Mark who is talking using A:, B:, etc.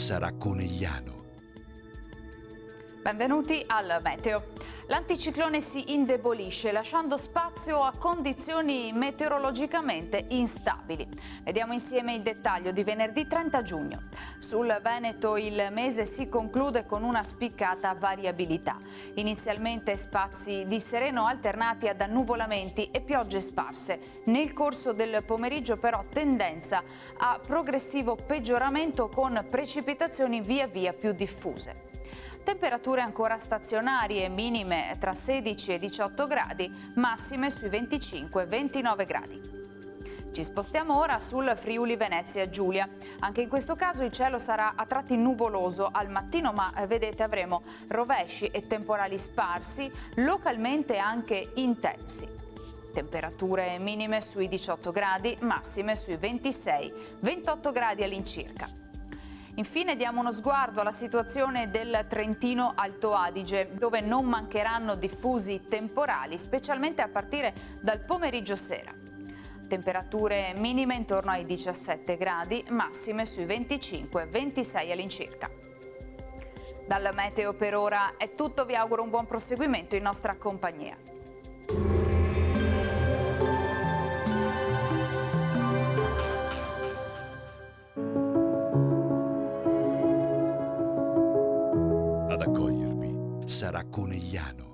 A: sarà Conegliano.
B: Benvenuti al Meteo. L'anticiclone si indebolisce lasciando spazio a condizioni meteorologicamente instabili. Vediamo insieme il dettaglio di venerdì 30 giugno. Sul Veneto il mese si conclude con una spiccata variabilità. Inizialmente spazi di sereno alternati ad annuvolamenti e piogge sparse. Nel corso del pomeriggio però tendenza a progressivo peggioramento con precipitazioni via via più diffuse. Temperature ancora stazionarie, minime tra 16 e 18 gradi, massime sui 25-29 gradi. Ci spostiamo ora sul Friuli Venezia Giulia. Anche in questo caso il cielo sarà a tratti nuvoloso al mattino, ma vedete avremo rovesci e temporali sparsi, localmente anche intensi. Temperature minime sui 18 gradi, massime sui 26-28 gradi all'incirca. Infine diamo uno sguardo alla situazione del Trentino Alto Adige, dove non mancheranno diffusi temporali, specialmente a partire dal pomeriggio sera. Temperature minime intorno ai 17 gradi, massime sui 25-26 all'incirca. Dal meteo per ora è tutto, vi auguro un buon proseguimento in nostra compagnia.
A: Ad accogliervi sarà Conegliano.